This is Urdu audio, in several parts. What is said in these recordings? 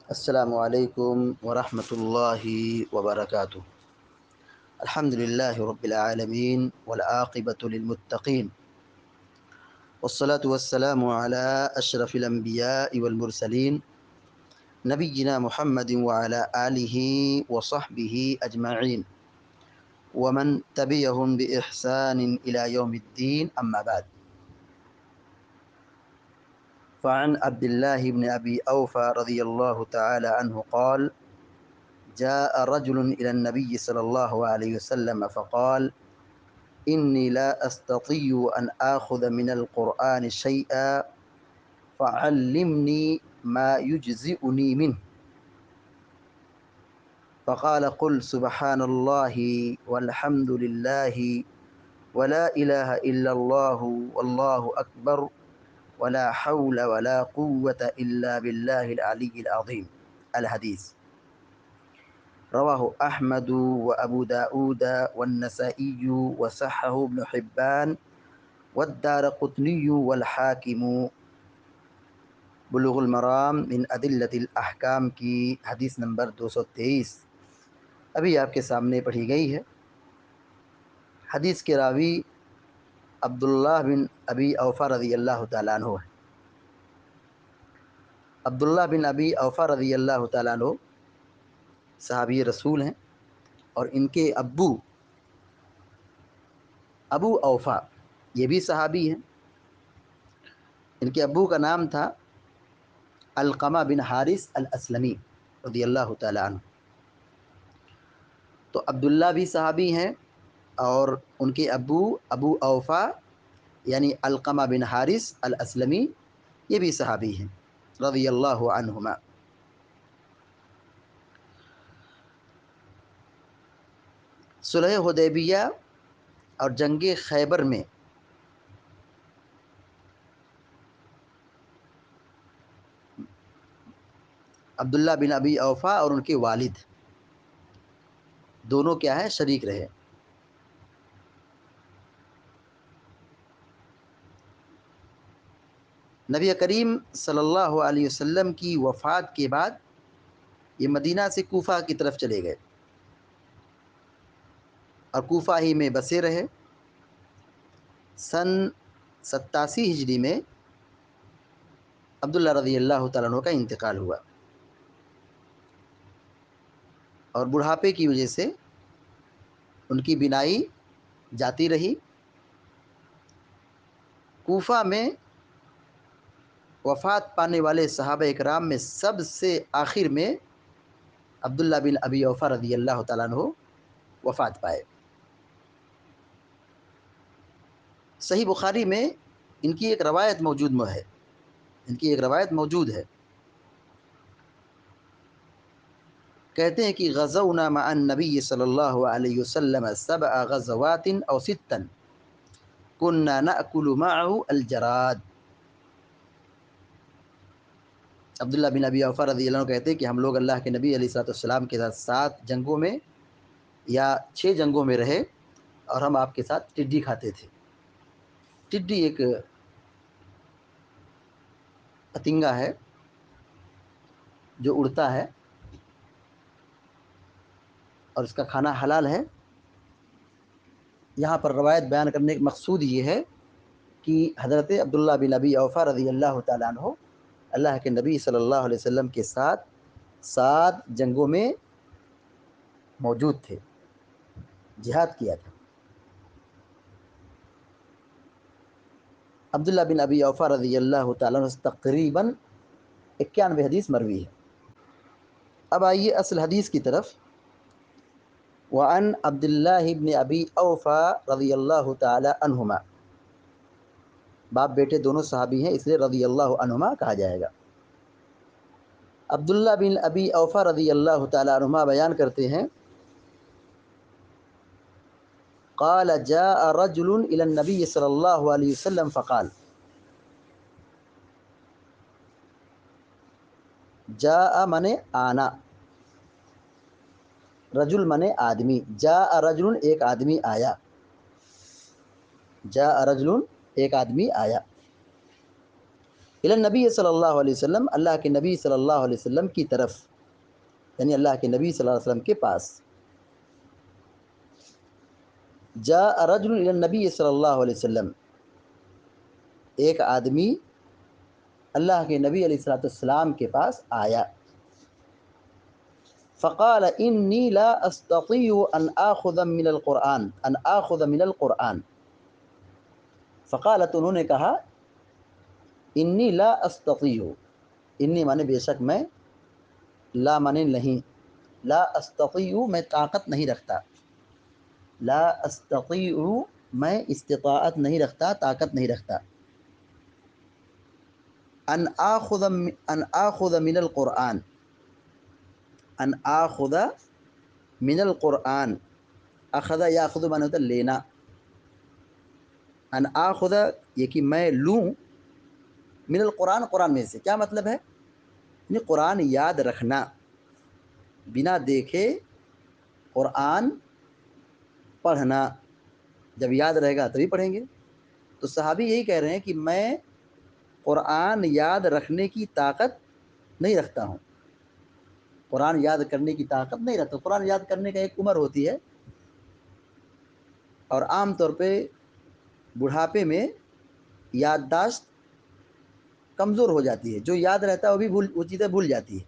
السلام علیکم ورحمۃ اللہ وبرکاتہ۔ الحمد للہ رب العالمین والعاقبۃ للمتقین والصلاة والسلام علی اشرف الانبیاء والمرسلین نبینا محمد وعلی آلہ وصحبہ اجمعین ومن تبعہم بإحسان الی یوم الدین، اما بعد۔ فعن عبد الله بن أبي أوفى رضي الله تعالى عنه قال: جاء رجل إلى النبي صلى الله عليه وسلم فقال: إني لا أستطيع أن آخذ من القرآن شيئا فعلمني ما يجزئني منه. فقال: قل سبحان الله والحمد لله ولا إله إلا الله والله أكبر ولا حول ولا قوة إلا بالله العلي العظيم. الحديث رواه أحمد وأبو داود والنسائي وصححه ابن حبان والدارقطني والحاكم۔ بلوغ المرام من ادلۃ الاحکام کی حدیث نمبر 223 ابھی آپ کے سامنے پڑھی گئی ہے۔ حدیث کے راوی عبداللہ بن ابی اوفیٰ رضی اللہ تعالیٰ عنہ ہے۔ عبداللہ بن ابی اوفیٰ رضی اللہ تعالیٰ عنہ صحابی رسول ہیں، اور ان کے ابو اوفیٰ یہ بھی صحابی ہیں۔ ان کے ابو کا نام تھا علقمہ بن حارث الاسلمی رضی اللہ تعالیٰ عنہ۔ تو عبداللہ بھی صحابی ہیں، اور ان کے ابو اوفیٰ یعنی علقمہ بن حارث الاسلمی یہ بھی صحابی ہیں رضی اللہ عنہما۔ صلح حدیبیہ اور جنگ خیبر میں عبداللہ بن ابی اوفیٰ اور ان کے والد دونوں کیا ہے، شریک رہے۔ نبی کریم صلی اللہ علیہ وسلم کی وفات کے بعد یہ مدینہ سے کوفہ کی طرف چلے گئے اور کوفہ ہی میں بسے رہے۔ سن 87 ہجری میں عبداللہ رضی اللہ تعالیٰ عنہ کا انتقال ہوا، اور بڑھاپے کی وجہ سے ان کی بینائی جاتی رہی۔ کوفہ میں وفات پانے والے صحابہ اکرام میں سب سے آخر میں عبداللہ بن ابی اوفیٰ رضی اللہ تعالیٰ عنہ وفات پائے۔ صحیح بخاری میں ان کی ایک روایت موجود ہے۔ کہتے ہیں کہ غزونا مع النبی صلی اللہ علیہ وسلم 7 غزوات او 6 كنا نأكل معه الجراد۔ عبداللہ بن ابی اوفیٰ رضی اللہ عنہ کہتے ہیں کہ ہم لوگ اللہ کے نبی علیہ الصلوۃ والسلام کے ساتھ 7 جنگوں میں یا 6 جنگوں میں رہے، اور ہم آپ کے ساتھ ٹڈی کھاتے تھے۔ ٹڈی ایک پتنگا ہے جو اڑتا ہے، اور اس کا کھانا حلال ہے۔ یہاں پر روایت بیان کرنے کا مقصود یہ ہے کہ حضرت عبداللہ بن ابی اوفیٰ رضی اللہ تعالیٰ عنہ اللہ کے نبی صلی اللہ علیہ وسلم کے ساتھ 7 جنگوں میں موجود تھے، جہاد کیا تھا۔ عبداللہ بن ابی اوفیٰ رضی اللہ تعالیٰ عنہ تقریباً 91 حدیث مروی ہے۔ اب آئیے اصل حدیث کی طرف۔ وعن عبداللہ بن ابی اوفیٰ رضی اللہ تعالی عنہما، باپ بیٹے دونوں صحابی ہیں، اس لیے رضی اللہ عنہما کہا جائے گا۔ عبداللہ بن ابی اوفیٰ رضی اللہ تعالی عنہما بیان کرتے ہیں، قال جاء رجل الى النبی صلی اللہ علیہ وسلم فقال۔ جاء منے آنا، رجل منے آدمی، جاء رجل ایک آدمی آیا، جاء رجل ایک آدمی آیا۔ الی النبی صلی اللہ علیہ وسلم، اللہ کے نبی صلی اللہ علیہ وسلم کی طرف، یعنی اللہ کے نبی صلی اللہ علیہ وسلم کے پاس. جاء رجل الی النبی صلی اللہ علیہ وسلم، ایک آدمی اللہ کے نبی علیہ الصلوۃ والسلام کے پاس آیا. فقال انی لا استطیع ان آخذ من القرآن. فقالت، انہوں نے کہا، انی لا استطیع، انی مانے بے شک میں، لا مانے نہیں، لا استطیع میں طاقت نہیں رکھتا، لا استطیع میں استطاعت نہیں رکھتا، طاقت نہیں رکھتا، ان آخذ من القرآن، ان آخذ من القرآن، اخذ یاخذ مانے ہوتا ہے لینا، ان آخذ یہ کہ میں لوں، من القرآن قرآن میں سے. کیا مطلب ہے؟ یعنی قرآن یاد رکھنا، بنا دیکھے قرآن پڑھنا، جب یاد رہے گا تبھی پڑھیں گے. تو صحابی یہی کہہ رہے ہیں کہ میں قرآن یاد رکھنے کی طاقت نہیں رکھتا ہوں، قرآن یاد کرنے کی طاقت نہیں رکھتا. قرآن یاد کرنے کا ایک عمر ہوتی ہے، اور عام طور پہ بڑھاپے میں یادداشت کمزور ہو جاتی ہے، جو یاد رہتا ہے وہ چیزیں بھول جاتی ہے،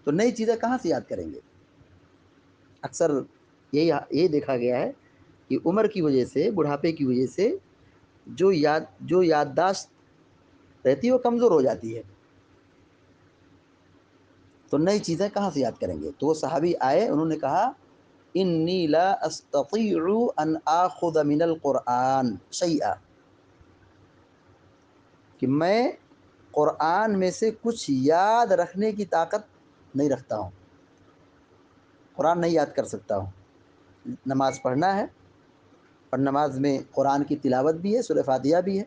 تو نئی چیزیں کہاں سے یاد کریں گے. اکثر یہی دیکھا گیا ہے کہ عمر کی وجہ سے، بڑھاپے کی وجہ سے جو یادداشت رہتی ہے وہ کمزور ہو جاتی ہے، تو نئی چیزیں کہاں سے یاد کریں گے. تو وہ صحابی آئے، انہوں نے کہا، انی لا استطیع ان آخذ من القرآن شیئا، کہ میں قرآن میں سے کچھ یاد رکھنے کی طاقت نہیں رکھتا ہوں، قرآن نہیں یاد کر سکتا ہوں. نماز پڑھنا ہے، اور نماز میں قرآن کی تلاوت بھی ہے، سورہ فاتحہ بھی ہے،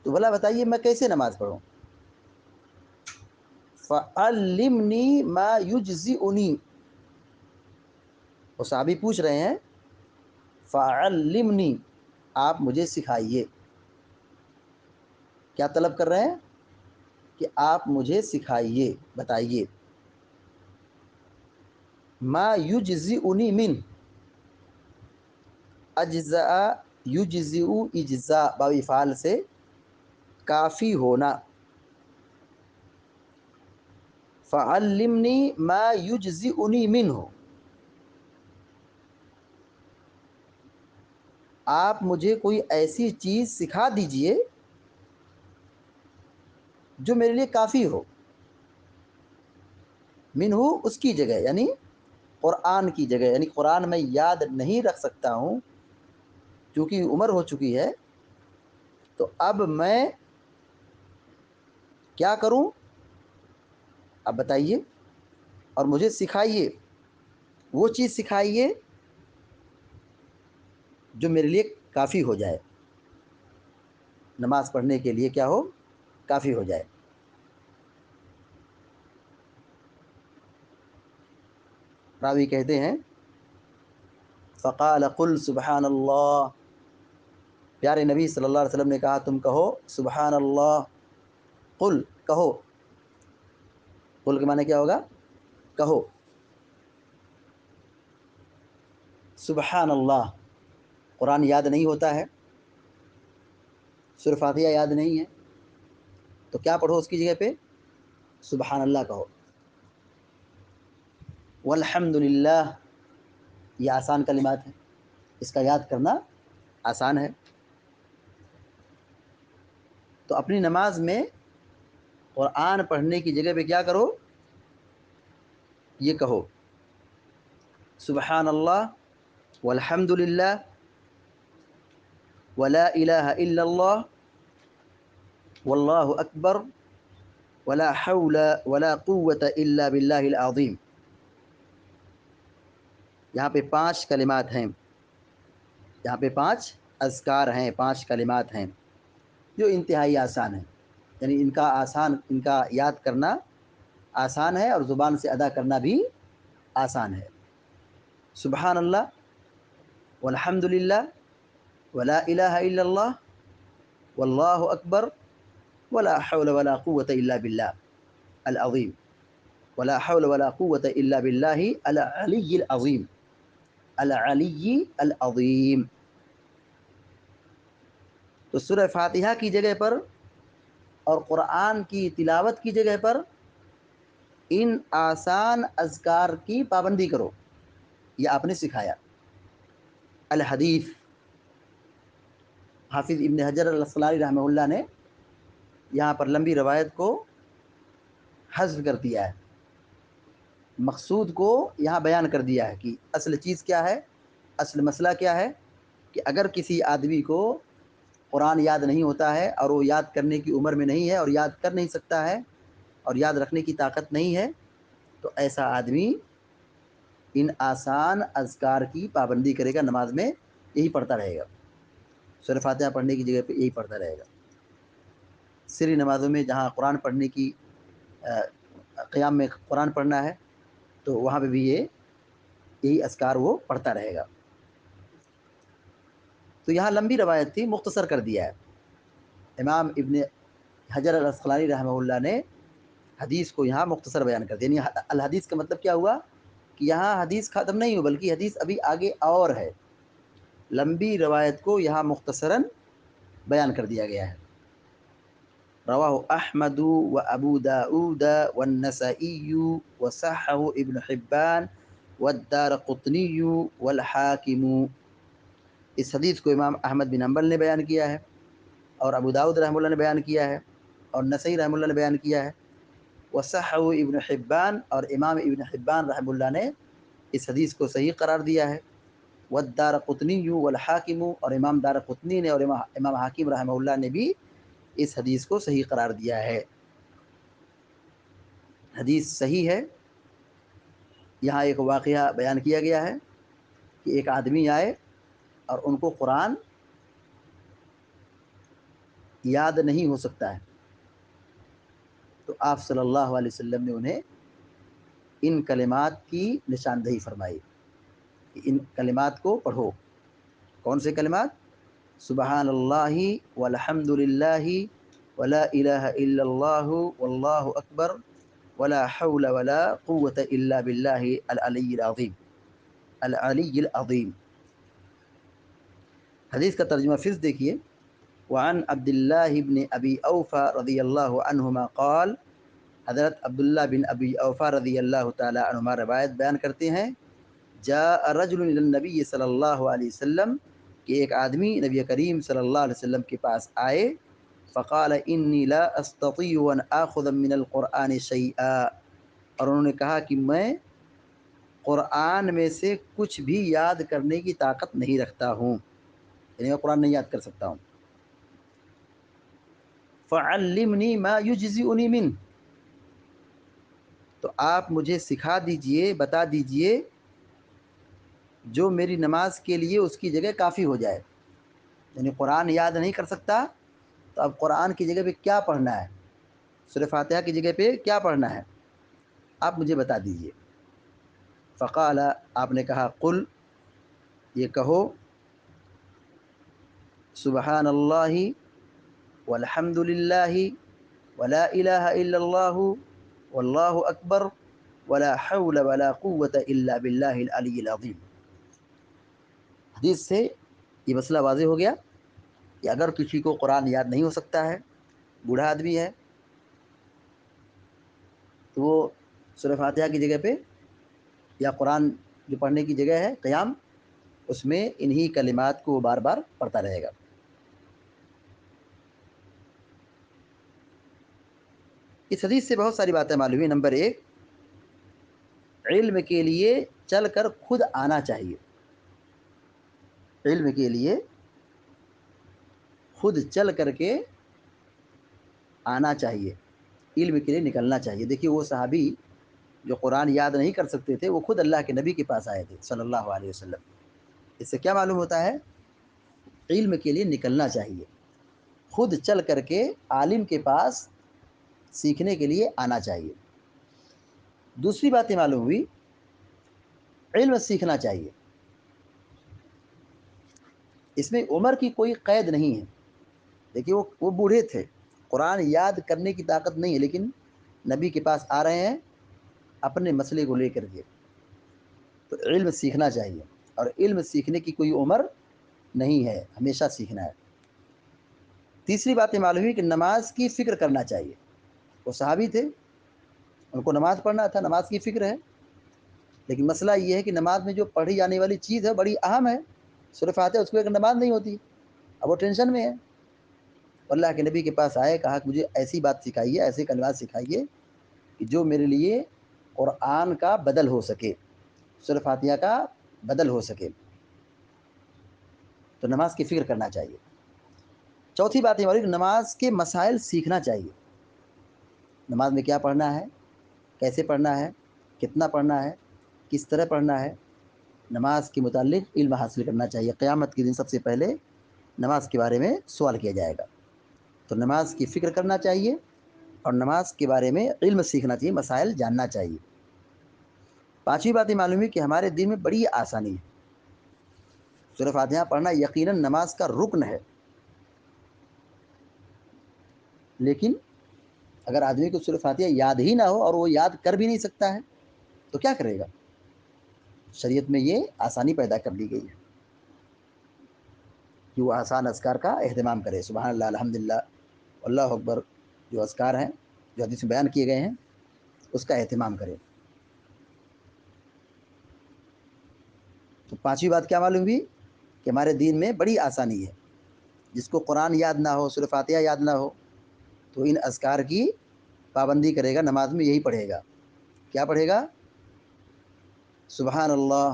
تو بھلا بتائیے میں کیسے نماز پڑھوں. فعلمنی ما یجزئنی، وہ صحابی پوچھ رہے ہیں، فعلمنی، آپ مجھے سکھائیے. کیا طلب کر رہے ہیں؟ کہ آپ مجھے سکھائیے، بتائیے. ما یجزئنی من، اجزاء یجزئ اجزاء، باب افعال سے کافی ہونا. فعلمنی ما یجزئنی منہ، آپ مجھے کوئی ایسی چیز سکھا دیجئے جو میرے لیے کافی ہو. منہ اس کی جگہ، یعنی قرآن کی جگہ، یعنی قرآن میں یاد نہیں رکھ سکتا ہوں، چونکہ عمر ہو چکی ہے، تو اب میں کیا کروں؟ اب بتائیے، اور مجھے سکھائیے، وہ چیز سکھائیے جو میرے لیے کافی ہو جائے، نماز پڑھنے کے لیے کیا ہو؟ کافی ہو جائے. راوی کہتے ہیں، فقال قل سبحان اللہ، پیارے نبی صلی اللہ علیہ وسلم نے کہا، تم کہو سبحان اللہ. قل، کہو، قل کے معنی کیا ہوگا؟ کہو. سبحان اللہ، قرآن یاد نہیں ہوتا ہے، سورہ فاتحہ یاد نہیں ہے، تو کیا پڑھو اس کی جگہ پہ؟ سبحان اللہ کہو. والحمد للہ، یہ آسان کلمات ہیں، اس کا یاد کرنا آسان ہے. تو اپنی نماز میں قرآن پڑھنے کی جگہ پہ کیا کرو؟ یہ کہو، سبحان اللہ، والحمد للہ، ولا الہ الا اللہ، واللہ اکبر، ولا حول ولا قوة الا باللہ العظیم. یہاں پہ 5 کلمات ہیں، یہاں پہ 5 اذکار ہیں، 5 کلمات ہیں جو انتہائی آسان ہیں، یعنی ان کا یاد کرنا آسان ہے، اور زبان سے ادا کرنا بھی آسان ہے. سبحان اللہ، والحمد للہ، ولا الہ الا اللہ، واللہ اکبر، ولا حول ولا قوة إلا بالله العظيم ولا حول ولا قوة إلا بالله العلی العظیم العلی العظیم. تو سورہ فاتحہ کی جگہ پر اور قرآن کی تلاوت کی جگہ پر ان آسان اذکار کی پابندی کرو، یہ آپ نے سکھایا. الحدیث، حافظ ابن حجر الاسقلانی رحمہ اللہ نے یہاں پر لمبی روایت کو حذف کر دیا ہے، مقصود کو یہاں بیان کر دیا ہے کہ اصل چیز کیا ہے، اصل مسئلہ کیا ہے، کہ اگر کسی آدمی کو قرآن یاد نہیں ہوتا ہے اور وہ یاد کرنے کی عمر میں نہیں ہے اور یاد کر نہیں سکتا ہے اور یاد رکھنے کی طاقت نہیں ہے، تو ایسا آدمی ان آسان اذکار کی پابندی کرے گا، نماز میں یہی پڑھتا رہے گا، سورہ فاتحہ پڑھنے کی جگہ پہ یہی پڑھتا رہے گا. سری نمازوں میں جہاں قرآن پڑھنے کی قیام میں قرآن پڑھنا ہے تو وہاں پہ بھی یہی اذکار وہ پڑھتا رہے گا. تو یہاں لمبی روایت تھی، مختصر کر دیا ہے. امام ابن حجر الاسقلانی رحمہ اللہ نے حدیث کو یہاں مختصر بیان کر دیا. یعنی الحدیث کا مطلب کیا ہوا کہ یہاں حدیث ختم نہیں ہو بلکہ حدیث ابھی آگے اور ہے، لمبی روایت کو یہاں مختصراً بیان کر دیا گیا ہے. رواہ احمد و ابو داؤد والنسائی وصححہ ابن حبان والدارقطنی والحاکم. اس حدیث کو امام احمد بن حنبل نے بیان کیا ہے اور ابو داؤد رحمہ اللہ نے بیان کیا ہے اور نسائی رحمہ اللہ نے بیان کیا ہے. وصححہ ابن حبان، اور امام ابن حبان رحمہ اللہ نے اس حدیث کو صحیح قرار دیا ہے. والدارقطنی والحاکم، اور امام دارقطنی نے اور امام حاکم رحمہ اللہ نے بھی اس حدیث کو صحیح قرار دیا ہے. حدیث صحیح ہے. یہاں ایک واقعہ بیان کیا گیا ہے کہ ایک آدمی آئے اور ان کو قرآن یاد نہیں ہو سکتا ہے، تو آپ صلی اللہ علیہ وسلم نے انہیں ان کلمات کی نشاندہی فرمائی کہ ان کلمات کو پڑھو. کون سے کلمات؟ سبحان اللہ والحمد للہ ولا الہ الا اللہ واللہ اکبر ولا حول ولا قوة الا باللہ العلی العظیم العلی العظیم. حدیث کا ترجمہ فض دیکھیے. وعن عبد اللہ بن ابی اوفا رضی اللہ عنہما قال، حضرت عبداللہ بن ابی اوفا رضی اللہ تعالی عنہما روایت بیان کرتے ہیں، جاء رجل الى النبی صلی اللہ علیہ وسلم، کہ ایک آدمی نبی کریم صلی اللہ علیہ وسلم کے پاس آئے. فقال انی لا استطیع ان آخذ من القرآن شیئا، اور انہوں نے کہا کہ میں قرآن میں سے کچھ بھی یاد کرنے کی طاقت نہیں رکھتا ہوں، یعنی میں قرآن نہیں یاد کر سکتا ہوں. فعلمنی ما یجزئنی منہ، تو آپ مجھے سکھا دیجئے، بتا دیجئے جو میری نماز کے لیے اس کی جگہ کافی ہو جائے. یعنی قرآن یاد نہیں کر سکتا تو اب قرآن کی جگہ پہ کیا پڑھنا ہے، سورہ فاتحہ کی جگہ پہ کیا پڑھنا ہے، آپ مجھے بتا دیجئے. فقال، آپ نے کہا، قل، یہ کہو، سبحان اللہ والحمد للہ ولا الہ الا اللہ واللہ اکبر ولا حول ولا قوة الا باللہ العلی العظیم. حدیث سے یہ مسئلہ واضح ہو گیا کہ اگر کسی کو قرآن یاد نہیں ہو سکتا ہے، بوڑھا آدمی ہے، تو وہ سورہ فاتحہ کی جگہ پہ یا قرآن جو پڑھنے کی جگہ ہے قیام، اس میں انہی کلمات کو بار بار پڑھتا رہے گا. اس حدیث سے بہت ساری باتیں معلوم ہوئی. نمبر ایک، علم کے لیے چل کر خود آنا چاہیے. علم کے لیے خود چل کر کے آنا چاہیے، علم کے لیے نکلنا چاہیے. دیکھیے وہ صحابی جو قرآن یاد نہیں کر سکتے تھے، وہ خود اللہ کے نبی کے پاس آئے تھے صلی اللہ علیہ وسلم. اس سے کیا معلوم ہوتا ہے؟ علم کے لیے نکلنا چاہیے، خود چل کر کے عالم کے پاس سیکھنے کے لیے آنا چاہیے. دوسری بات یہ معلوم ہوئی، علم سیکھنا چاہیے، اس میں عمر کی کوئی قید نہیں ہے. دیکھیے وہ بوڑھے تھے، قرآن یاد کرنے کی طاقت نہیں ہے، لیکن نبی کے پاس آ رہے ہیں اپنے مسئلے کو لے کر کے، تو علم سیکھنا چاہیے، اور علم سیکھنے کی کوئی عمر نہیں ہے، ہمیشہ سیکھنا ہے۔ تیسری بات یہ معلوم ہوئی کہ نماز کی فکر کرنا چاہیے۔ وہ صحابی تھے، ان کو نماز پڑھنا تھا، نماز کی فکر ہے، لیکن مسئلہ یہ ہے کہ نماز میں جو پڑھی جانے والی چیز ہے بڑی اہم ہے، سورہ فاتحہ، اس کو ایک نماز نہیں ہوتی، اب وہ ٹینشن میں ہے، اللہ کے نبی کے پاس آئے، کہا کہ مجھے ایسی بات سکھائیے، ایسے کلمات سکھائیے کہ جو میرے لیے قرآن کا بدل ہو سکے، سورہ فاتحہ کا بدل ہو سکے۔ تو نماز کی فکر کرنا چاہیے۔ چوتھی بات یہ کہ نماز کے مسائل سیکھنا چاہیے، نماز میں کیا پڑھنا ہے، کیسے پڑھنا ہے، کتنا پڑھنا ہے، کس طرح پڑھنا ہے، نماز کے متعلق علم حاصل کرنا چاہیے۔ قیامت کے دن سب سے پہلے نماز کے بارے میں سوال کیا جائے گا، تو نماز کی فکر کرنا چاہیے اور نماز کے بارے میں علم سیکھنا چاہیے، مسائل جاننا چاہیے۔ پانچویں بات یہ معلوم ہے کہ ہمارے دین میں بڑی آسانی ہے، سورہ فاتحہ پڑھنا یقیناً نماز کا رکن ہے، لیکن اگر آدمی کو سورہ فاتحہ یاد ہی نہ ہو اور وہ یاد کر بھی نہیں سکتا ہے تو کیا کرے گا؟ شریعت میں یہ آسانی پیدا کر دی گئی ہے کہ وہ آسان اذکار کا اہتمام کرے، سبحان اللہ، الحمدللہ، اللہ اکبر، جو اذکار ہیں جو حدیث میں بیان کیے گئے ہیں اس کا اہتمام کرے۔ تو پانچویں بات کیا معلوم ہوئی کہ ہمارے دین میں بڑی آسانی ہے، جس کو قرآن یاد نہ ہو، سورہ فاتحہ یاد نہ ہو، تو ان اذکار کی پابندی کرے گا، نماز میں یہی پڑھے گا، کیا پڑھے گا؟ سبحان اللہ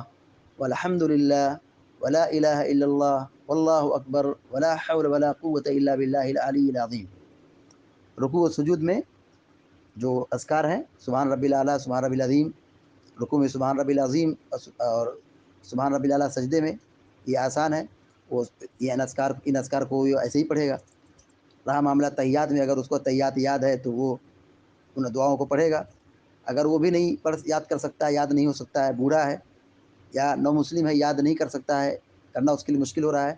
والحمد للہ ولا الہ الا اللہ واللہ اکبر ولا حول ولا قوة الا باللہ العلی العظیم۔ رکوع و سجود میں جو اذکار ہیں، سبحان ربی الاعلیٰ، سبحان ربی العظیم، رکوع میں سبحان ربی العظیم اور سبحان ربی الاعلیٰ سجدے میں، یہ آسان ہے، وہ ان اذکار کو ایسے ہی پڑھے گا۔ رہا معاملہ تحیات میں، اگر اس کو تحیات یاد ہے تو وہ ان دعاؤں کو پڑھے گا، اگر وہ بھی نہیں یاد کر سکتا ہے، یاد نہیں ہو سکتا ہے، بوڑھا ہے یا نو مسلم ہے، یاد نہیں کر سکتا ہے، کرنا اس کے لیے مشکل ہو رہا ہے،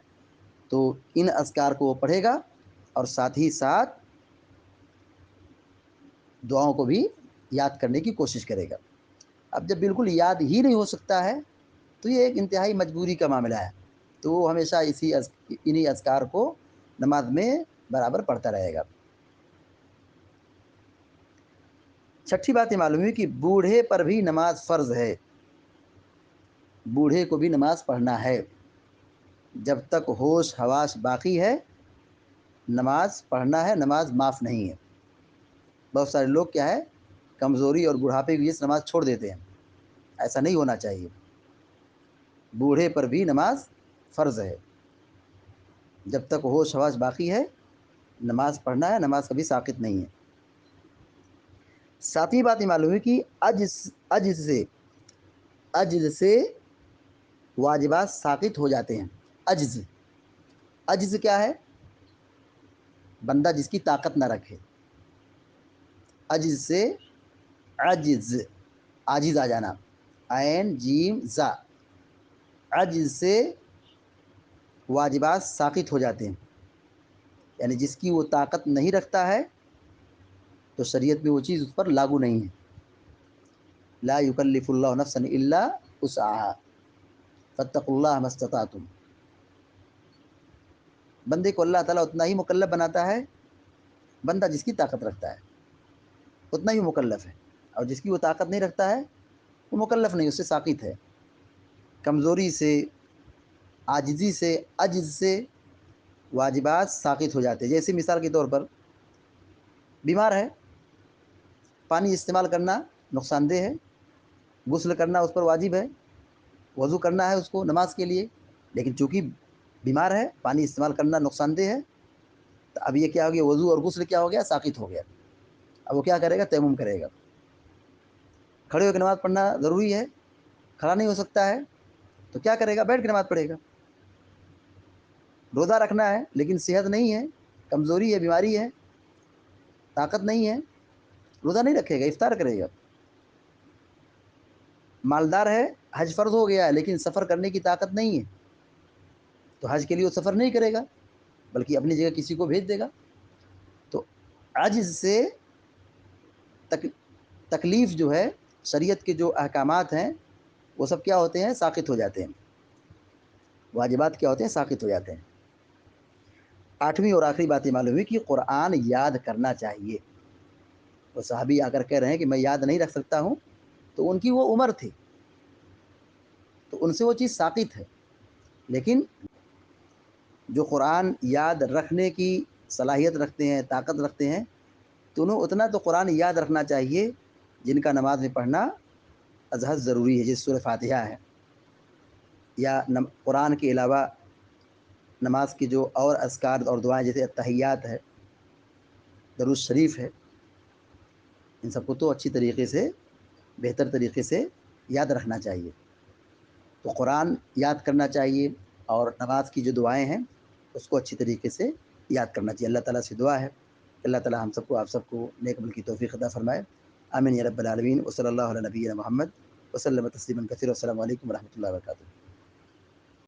تو ان اذکار کو وہ پڑھے گا اور ساتھ ہی ساتھ دعاؤں کو بھی یاد کرنے کی کوشش کرے گا۔ اب جب بالکل یاد ہی نہیں ہو سکتا ہے تو یہ ایک انتہائی مجبوری کا معاملہ ہے، تو وہ ہمیشہ انہی اذکار کو نماز میں برابر پڑھتا رہے گا۔ چھٹی بات یہ معلوم ہوئی کہ بوڑھے پر بھی نماز فرض ہے، بوڑھے کو بھی نماز پڑھنا ہے، جب تک ہوش حواس باقی ہے نماز پڑھنا ہے، نماز معاف نہیں ہے۔ بہت سارے لوگ کیا ہے، کمزوری اور بڑھاپے کی وجہ سے نماز چھوڑ دیتے ہیں، ایسا نہیں ہونا چاہیے، بوڑھے پر بھی نماز فرض ہے، جب تک ہوش حواس باقی ہے نماز پڑھنا ہے، نماز کبھی ساقط نہیں ہے۔ ساتویں بات یہ معلوم ہے کہ عجز سے واجبات ساقط ہو جاتے ہیں۔ عجز کیا ہے؟ بندہ جس کی طاقت نہ رکھے، عجز سے عاجز آ جانا، عین جیم زا، عجز سے واجبات ساقط ہو جاتے ہیں، یعنی جس کی وہ طاقت نہیں رکھتا ہے تو شریعت میں وہ چیز اس پر لاگو نہیں ہے۔ لا یکلف اللہ نفسا الا وسعها فاتقوا اللہ ما استطعتم۔ بندے کو اللہ تعالیٰ اتنا ہی مکلف بناتا ہے، بندہ جس کی طاقت رکھتا ہے اتنا ہی مکلف ہے، اور جس کی وہ طاقت نہیں رکھتا ہے وہ مکلف نہیں، اس سے ساقط ہے۔ کمزوری سے، عاجزی سے، عجز سے واجبات ساقط ہو جاتے ہیں۔ جیسے مثال کے طور پر بیمار ہے، پانی استعمال کرنا نقصان دہ ہے، غسل کرنا اس پر واجب ہے، وضو کرنا ہے اس کو نماز کے لیے، لیکن چونکہ بیمار ہے پانی استعمال کرنا نقصان دہ ہے، تو اب یہ کیا ہو گیا، وضو اور غسل کیا ہو گیا، ساقط ہو گیا۔ اب وہ کیا کرے گا، تیمم کرے گا۔ کھڑے ہو کے نماز پڑھنا ضروری ہے، کھڑا نہیں ہو سکتا ہے تو کیا کرے گا، بیٹھ کے نماز پڑھے گا۔ روزہ رکھنا ہے لیکن صحت نہیں ہے، کمزوری ہے، بیماری ہے، طاقت نہیں ہے، روزہ نہیں رکھے گا، افطار کرے گا۔ مالدار ہے، حج فرض ہو گیا ہے لیکن سفر کرنے کی طاقت نہیں ہے تو حج کے لیے وہ سفر نہیں کرے گا بلکہ اپنی جگہ کسی کو بھیج دے گا۔ تو عجز سے تکلیف جو ہے، شریعت کے جو احکامات ہیں وہ سب کیا ہوتے ہیں؟ ساقط ہو جاتے ہیں، واجبات کیا ہوتے ہیں؟ ساقط ہو جاتے ہیں۔ آٹھویں اور آخری بات یہ معلوم ہوئی کہ قرآن یاد کرنا چاہیے۔ وہ صحابی آ کر کہہ رہے ہیں کہ میں یاد نہیں رکھ سکتا ہوں، تو ان کی وہ عمر تھی، تو ان سے وہ چیز ساقط ہے، لیکن جو قرآن یاد رکھنے کی صلاحیت رکھتے ہیں، طاقت رکھتے ہیں، تو انہیں اتنا تو قرآن یاد رکھنا چاہیے جن کا نماز میں پڑھنا ازحد ضروری ہے، جیسے سورہ فاتحہ ہے، یا قرآن کے علاوہ نماز کی جو اور اذکار اور دعائیں جیسے التحیات ہے، درود شریف ہے، ان سب کو تو اچھی طریقے سے، بہتر طریقے سے یاد رکھنا چاہیے۔ تو قرآن یاد کرنا چاہیے، اور نماز کی جو دعائیں ہیں اس کو اچھی طریقے سے یاد کرنا چاہیے۔ اللہ تعالیٰ سے دعا ہے کہ اللہ تعالیٰ ہم سب کو، آپ سب کو نیک عمل کی توفیق عطا فرمائے۔ آمین یا رب العالمین۔ وصلی اللہ علی نبینا محمد وسلم تسلیما کثیرا۔ السلام علیکم ورحمۃ اللہ وبرکاتہ۔